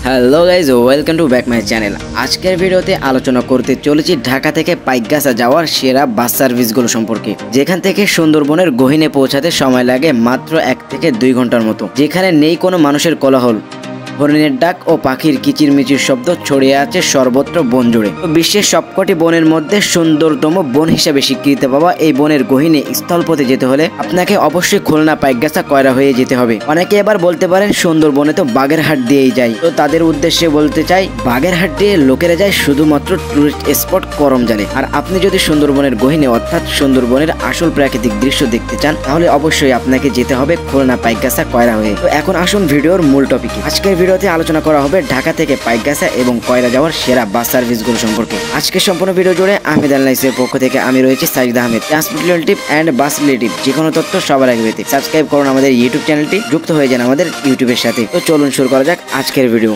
Hello guys, welcome to back my channel. আজকের ভিডিওতে আলোচনা করতে চলেছি ঢাকা থেকে পাইকগাছা যাওয়ার সেরা বাস সার্ভিসগুলো সম্পর্কে, যেখান থেকে সুন্দরবনের গহীনে পৌঁছাতে সময় লাগে মাত্র 1 থেকে 2 ঘন্টার মতো, যেখানে নেই কোনো মানুষের কোলাহল, হরিণের ডাক ও পাখির কিচিরমিচির শব্দ ছড়িয়ে আছে সর্বত্র বন জুড়ে। তো বিশ্বের সবকটি বনের মধ্যে সুন্দরতম বন হিসেবে স্বীকৃতি পাওয়া এই বনের গহীনে স্থলপথে যেতে হলে আপনাকে অবশ্যই খুলনা পাইকগাছা কয়রা হয়ে যেতে হবে। অনেকে এবার বলতে পারেন সুন্দরবনে তো বাগেরহাট দিয়েই যায়, তো তাদের উদ্দেশ্যে বলতে চাই বাগেরহাট দিয়ে লোকেরা যায় শুধুমাত্র টুরিস্ট স্পট করমজালে। আর আপনি যদি সুন্দরবনের গহীনে অর্থাৎ সুন্দরবনের আসল প্রাকৃতিক দৃশ্য দেখতে চান, তাহলে অবশ্যই আপনাকে যেতে হবে খুলনা পাইকগাছা কয়রা হয়ে। তো এখন আসুন ভিডিওর মূল টপিকে। আজকের ভিডিওতে আলোচনা করা হবে ঢাকা থেকে পাইকগাছা এবং কয়রা যাওয়ার সেরা বাস সার্ভিসগুলো সম্পর্কে। আজকে সম্পূর্ণ ভিডিও জুড়ে আহমেদ আলনাইসের পক্ষ থেকে আমি রয়েছি Sajid Ahmed, transport relative and bus relative যে কোনো তথ্য সবার আগে পেতে সাবস্ক্রাইব করুন আমাদের ইউটিউব চ্যানেলটি, যুক্ত হয়ে যান আমাদের ইউটিউবের সাথে। তো চলুন শুরু করা যাক আজকের ভিডিও।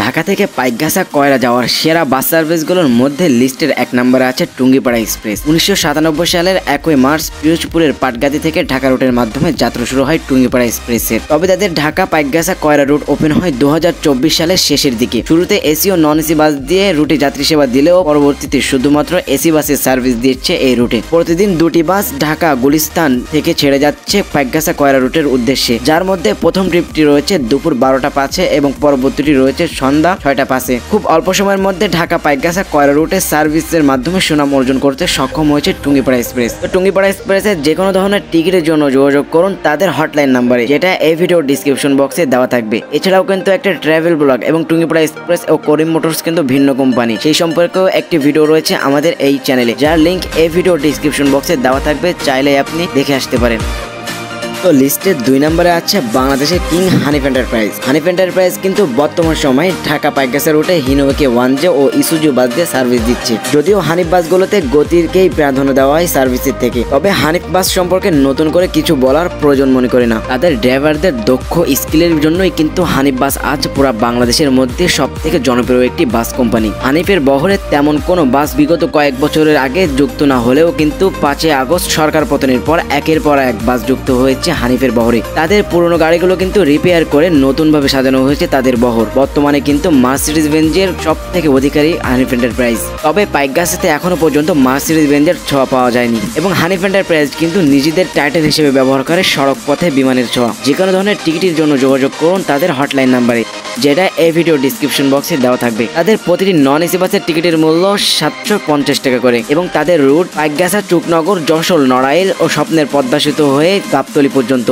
ঢাকা থেকে পাইকগাছা কয়রা যাওয়ার সেরা বাস সার্ভিসগুলোর মধ্যে লিস্টের 1 নম্বরে আছে টুঙ্গিপাড়া এক্সপ্রেস। 1997 সালের 1 মার্চ পিরোজপুরের পাটগাদি থেকে ঢাকা রুটের মাধ্যমে যাত্রা শুরু হয় টুঙ্গিপাড়া এক্সপ্রেসের। তবে তাদের ঢাকা পাইকগাছা কয়রা রুট ওপেন হয় 2024 সালের শেষের দিকে। শুরুতে এসি ও নন এসি বাস দিয়ে রুটে যাত্রী সেবা দিলেও পরবর্তীতে শুধুমাত্র এসি বাসের সার্ভিস দিচ্ছে এই রুটে। প্রতিদিন 2টি বাস ঢাকা গুলিস্তান থেকে ছেড়ে যাচ্ছে পাইকগাছা কয়রা রুটের উদ্দেশ্যে, যার মধ্যে প্রথম ট্রিপটি রয়েছে দুপুর 12টা 5-এ এবং পরবর্তীটি রয়েছে সন্ধ্যা 6টা 5-এ। খুব অল্প সময়ের মধ্যে ঢাকা পাইকগাছা কয়রা রুটের সার্ভিসের মাধ্যমে সুনাম অর্জন করতে সক্ষম হয়েছে টুঙ্গিপাড়া এক্সপ্রেস। তো টুঙ্গিপাড়া এক্সপ্রেসের যে কোনো ধরনের টিকিটের জন্য যোগাযোগ করুন তাদের হটলাইন নাম্বারে, যেটা এই ভিডিও ডিসক্রিপশন বক্সে দেওয়া থাকবে। এছাড়াও কিন্তু একটা ট্রাভেল ব্লগ এবং টুঙ্গিপাড়া এক্সপ্রেস ও করিম মোটরস কিন্তু ভিন্ন কোম্পানি, সেই সম্পর্কেও একটি ভিডিও রয়েছে আমাদের এই চ্যানেলে, যার লিঙ্ক এই ভিডিও ডিসক্রিপশন বক্সে দেওয়া থাকবে, চাইলে আপনি দেখে আসতে পারেন। তো লিস্টের 2 নম্বরে আছে বাংলাদেশের king Hanif enterprise. Hanif enterprise কিন্তু বর্তমান সময়ে ঢাকা পাইকগাছা রুটে হিনোকে 1J ও ইসুজু বাস দিয়ে সার্ভিস দিচ্ছে। যদিও হানিফ বাসগুলোতে গতিরকেই প্রাধান্য দেওয়া হয় সার্ভিসের থেকে, তবে হানিফ বাস সম্পর্কে নতুন করে কিছু বলার প্রয়োজন মনে করি না। তাদের ড্রাইভারদের দক্ষ স্কিলের জন্যই কিন্তু হানিফ বাস আজ পুরো বাংলাদেশের মধ্যে সব থেকে জনপ্রিয় একটি বাস কোম্পানি। হানিফের বহরে তেমন কোনো বাস বিগত কয়েক বছরের আগে যুক্ত না হলেও কিন্তু 5 আগস্ট সরকার পতনের পর একের পর এক বাস যুক্ত হয়েছে হানিফের বহরে। তাদের পুরনো গাড়িগুলো কিন্তু রিপেয়ার করে নতুন ভাবে সাজানো হয়েছে তাদের বহর। বর্তমানে কিন্তু মার্সিডিজ বেঞ্জের সব থেকে অধিকারী হানিফ এন্টারপ্রাইজ। তবে পাইকগাছাতে এখনো পর্যন্ত মার্সিডিজ বেঞ্জের ছোঁয়া পাওয়া যায়নি এবং হানিফ এন্টারপ্রাইজ কিন্তু নিজেদের টাইটেল হিসেবে ব্যবহার করে সড়ক পথে বিমানের ছোঁয়া। যে কোনো ধরনের টিকিটের জন্য যোগাযোগ করুন তাদের হটলাইন নাম্বারে, যেটা এই ভিডিও ডিসক্রিপশন বক্সে দেওয়া থাকবে। তাদের প্রতিটি নন এসি বাসের টিকিটের মূল্য 750 টাকা করে এবং তাদের রুট পাইকগাছা, চুকনগর, যশোর, নড়াইল ও স্বপ্নের পদ্মা সেতু হয়ে গাবতলী পর্যন্ত।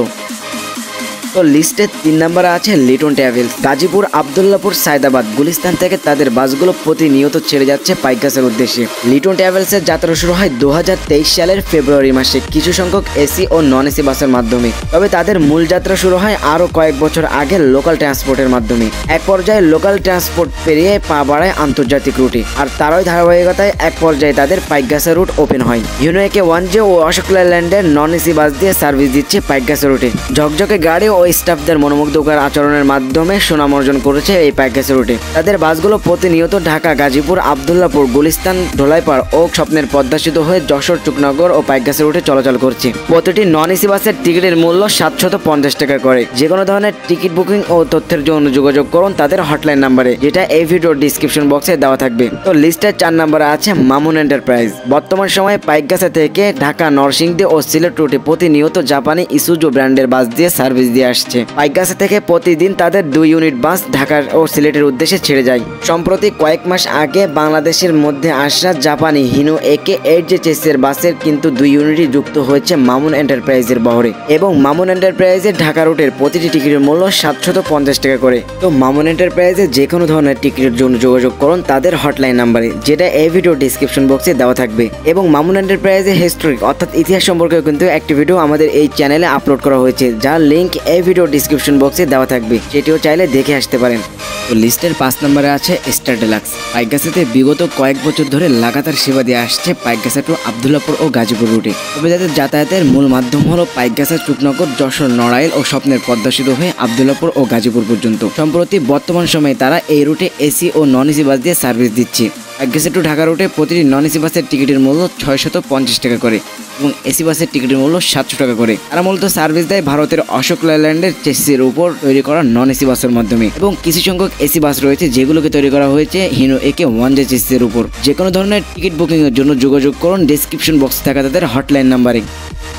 তো লিস্টে 3 নম্বরে আছে লিটন ট্রাভেলস। গাজীপুর, আব্দুল্লাহপুর, সায়দাবাদ, গুলিস্তান থেকে তাদের বাসগুলো প্রতিনিয়ত ছেড়ে যাচ্ছে পাইকগাছার উদ্দেশ্যে। লিটন ট্রাভেলসের যাত্রা শুরু হয় 2023 সালের ফেব্রুয়ারি মাসে কিছু সংখ্যক এসি ও নন এসি বাসের মাধ্যমে। তবে তাদের মূল যাত্রা শুরু হয় আরও কয়েক বছর আগে লোকাল ট্রান্সপোর্টের মাধ্যমে। এক পর্যায়ে লোকাল ট্রান্সপোর্ট পেরিয়ে পা বাড়ায় আন্তর্জাতিক রুটে, আর তারই ধারাবাহিকতায় এক পর্যায়ে তাদের পাইকগাছা রুট ওপেন হয়। হিনোকে 1J ও অশোক ল্যান্ডের নন এসি বাস দিয়ে সার্ভিস দিচ্ছে পাইকগাছা রুটে। ঝকঝকে গাড়ি ও স্টাফদের মনোমুগ্ধকর আচরণের মাধ্যমে সুনাম অর্জন করেছে এই পাইকগাছা রুটে। তাদের বাসগুলো প্রতিনিয়ত ঢাকা, গাজীপুর, আব্দুল্লাহপুর, গুলিস্তান, ধোলাইপাড় ও স্বপ্নের পদ্মা সেতু হয়ে যশোর, চুকনগর ও পাইকগাছা রুটে চলাচল করছে। প্রতিটি নন এসি বাসের টিকিটের মূল্য 750 টাকা করে। যে কোনো ধরনের টিকিট বুকিং ও তথ্যের জন্য যোগাযোগ করুন তাদের হটলাইন নাম্বারে, যেটা এই ভিডিও ডিসক্রিপশন বক্সে দেওয়া থাকবে। তো লিস্টের 4 নম্বরে আছে মামুন এন্টারপ্রাইজ। বর্তমান সময়ে পাইকগাছা থেকে ঢাকা, নরসিংদী ও সিলেট রুটে প্রতিনিয়ত জাপানি ইসুজু ব্র্যান্ডের বাস দিয়ে সার্ভিস দিয়ে আসছে। পাইকগাছা থেকে প্রতিদিন তাদের 2 ইউনিট বাস ঢাকা ও সিলেটের উদ্দেশ্যে ছেড়ে যায়। সম্প্রতি কয়েক মাস আগে বাংলাদেশের মধ্যে আসা জাপানি হিনো একে 8J বাসের কিন্তু 2 ইউনিটই যুক্ত হয়েছে মামুন এন্টারপ্রাইজের বহরে এবং মামুন এন্টারপ্রাইজের ঢাকা রুটের প্রতিটি টিকিটের মূল্য 750 টাকা করে। তো মামুন এন্টারপ্রাইজের যে কোনো ধরনের টিকিটের জন্য যোগাযোগ করুন তাদের হটলাইন নাম্বারে, যেটা এই ভিডিও ডিসক্রিপশন বক্সে দেওয়া থাকবে। এবং মামুন এন্টারপ্রাইজের হিস্ট্রিক অর্থাৎ ইতিহাস সম্পর্কে কিন্তু একটি ভিডিও আমাদের এই চ্যানেলে আপলোড করা হয়েছে, যার লিঙ্ক এই ভিডিও ডিসক্রিপশন বক্সে দেওয়া থাকবে, সেটিও চাইলে দেখে আসতে পারেন। তো লিস্টের 5 নম্বরে আছে স্টার ডিলাক্স। পাইকগাছাতে বিগত কয়েক বছর ধরে লাগাতার সেবা দিয়ে আসছে পাইকগাছা টু আব্দুল্লাহপুর ও গাজীপুর রুটে। তবে তাদের যাতায়াতের মূল মাধ্যম হলো পাইকগাছা, চুকনগর, যশোর, নড়াইল ও স্বপ্নের পদ্মা সেতু হয়ে আব্দুল্লাহপুর ও গাজীপুর পর্যন্ত। সম্প্রতি বর্তমান সময়ে তারা এই রুটে এসি ও নন এসি বাস দিয়ে সার্ভিস দিচ্ছে। পাইকগাছা টু ঢাকা রুটে প্রতিটি নন এসি বাসের টিকিটের মূল্য 650 টাকা করে এবং এসি বাসের টিকিটের মূল্য 700 টাকা করে। তারা মূলত সার্ভিস দেয় ভারতের অশোক লেল্যান্ডের চেসিসের উপর তৈরি করা নন এসি বাসের মাধ্যমে এবং কিছু সংখ্যক এসি বাস রয়েছে যেগুলোকে তৈরি করা হয়েছে হিনো একে 1J চেসিসের উপর। যে কোনো ধরনের টিকিট বুকিং এর জন্য যোগাযোগ করুন ডেসক্রিপশন বক্সে থাকা তাদের হটলাইন নাম্বারে।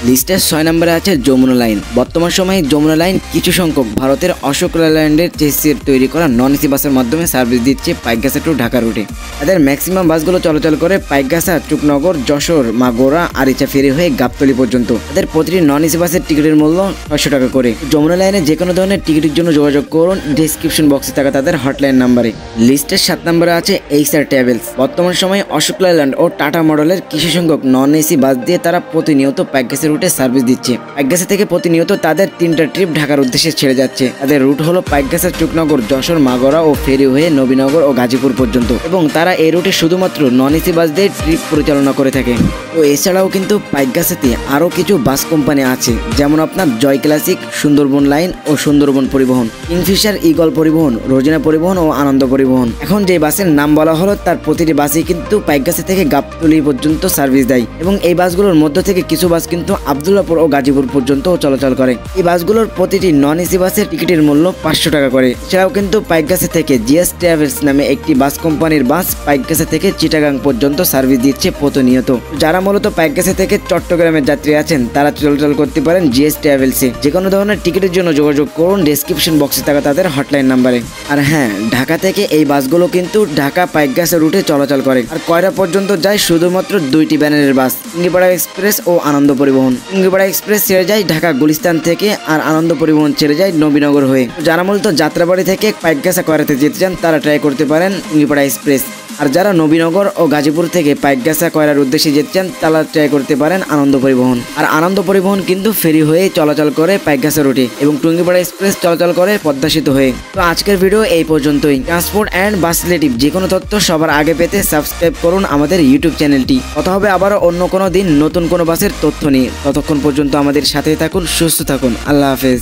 লিস্টের 6 নম্বরে আছে যমুনা লাইন। বর্তমান সময়ে যমুনা লাইন কিছু সংখ্যক ভারতের অশোক লেল্যান্ডের চেসিসের তৈরি করা নন এসি বাসের মাধ্যমে সার্ভিস দিচ্ছে পাইকগাছা টু ঢাকা রুটে। তাদের ম্যাক্সিমাম বাসগুলো চলাচল করে পাইকগাছা, চুকনগর, যশোর, মাগুরা, আরিচা ফেরি হয়ে গাবতলী পর্যন্ত। তাদের প্রতিটি নন এসি বাসের টিকিটের মূল্য 600 টাকা করে। যমুনা লাইনে যে কোনো ধরনের টিকিটের জন্য যোগাযোগ করুন ডেসক্রিপশন বক্সে থাকা তাদের হটলাইন নাম্বারে। লিস্টের 7 নম্বরে আছে এইচআর ট্রাভেলস। বর্তমান সময়ে অশোক লেল্যান্ড ও টাটা মডেলের কিছু সংখ্যক নন এসি বাস দিয়ে তারা প্রতিনিয়ত পাইকগাছা রুটে সার্ভিস দিচ্ছে। পাইকগাছা থেকে প্রতিনিয়ত তাদের 3টা ট্রিপ ঢাকার উদ্দেশ্যে ছেড়ে যাচ্ছে। তাদের রুট হলো পাইকগাছা, চুকনগর, যশোর, মাগুরা ও ফেরি হয়ে নবীনগর ও গাজীপুর পর্যন্ত এবং তারা এই রুটে শুধুমাত্র নন এসি বাস দিয়ে ট্রিপ পরিচালনা করে থাকে। তো এছাড়াও কিন্তু পাইকগাছাতে আরও কিছু বাস কোম্পানি আছে, যেমন আপনার জয় ক্লাসিক, সুন্দরবন লাইন ও সুন্দরবন পরিবহন, কিংফিশার, ইগল পরিবহন, রোজিনা পরিবহন ও আনন্দ পরিবহন। এখন যে বাসের নাম বলা হলো তার প্রতিটি বাসই কিন্তু পাইকগাছা থেকে গাবতলী পর্যন্ত সার্ভিস দেয় এবং এই বাসগুলোর মধ্য থেকে কিছু বাস কিন্তু আব্দুল্লাহপুর ও গাজীপুর পর্যন্ত চলাচল করে। এই বাসগুলোর প্রতিটি নন এসি বাসের টিকিটের মূল্য 500 টাকা করে। এছাড়াও কিন্তু পাইকগাছা থেকে জিএস ট্রাভেলস নামে একটি বাস কোম্পানির বাস পাইকগাছা থেকে চিটাগাং পর্যন্ত সার্ভিস দিচ্ছে প্রতিনিয়ত। যারা মূলত পাইকগাছা থেকে চট্টগ্রামের যাত্রী আছেন তারা চলাচল করতে পারেন জিএস ট্রাভেলসে। যে কোনো ধরনের টিকিটের জন্য যোগাযোগ করুন ডেসক্রিপশন বক্সে থাকা তাদের হটলাইন নাম্বারে। আর হ্যাঁ, ঢাকা থেকে এই বাসগুলো কিন্তু ঢাকা পাইকগাছা রুটে চলাচল করে। আর কয়রা পর্যন্ত যায় শুধুমাত্র 2টি ব্যানারের বাস, টুঙ্গিপাড়া এক্সপ্রেস ও আনন্দ পরিবহন। টুঙ্গিপাড়া এক্সপ্রেস ছেড়ে যায় ঢাকা গুলিস্তান থেকে আর আনন্দ পরিবহন ছেড়ে যায় নবীনগর হয়ে। যারা মূলত যাত্রাবাড়ি থেকে পাইকগাছা কয়রাতে যেতে চান তারা ট্রাই করতে পারেন টুঙ্গিপাড়া এক্সপ্রেস। আর যারা নবীনগর ও গাজীপুর থেকে পাইকগাছা কয়রার উদ্দেশ্যে যেতে চান তারা ট্রাই করতে পারেন আনন্দ পরিবহন। আর আনন্দ পরিবহন কিন্তু ফেরি হয়ে চলাচল করে পাইকগাছা রুটে এবং টুঙ্গিপাড়া এক্সপ্রেস চলাচল করে পদ্মা সেতু হয়ে। তো আজকের ভিডিও এই পর্যন্তই। ট্রান্সপোর্ট অ্যান্ড বাস রিলেটিভ যে কোনো তথ্য সবার আগে পেতে সাবস্ক্রাইব করুন আমাদের ইউটিউব চ্যানেলটি। কথা হবে আবারও অন্য কোনো দিন নতুন কোনো বাসের তথ্য নিয়ে। ততক্ষণ পর্যন্ত আমাদের সাথেই থাকুন, সুস্থ থাকুন। আল্লাহ হাফেজ।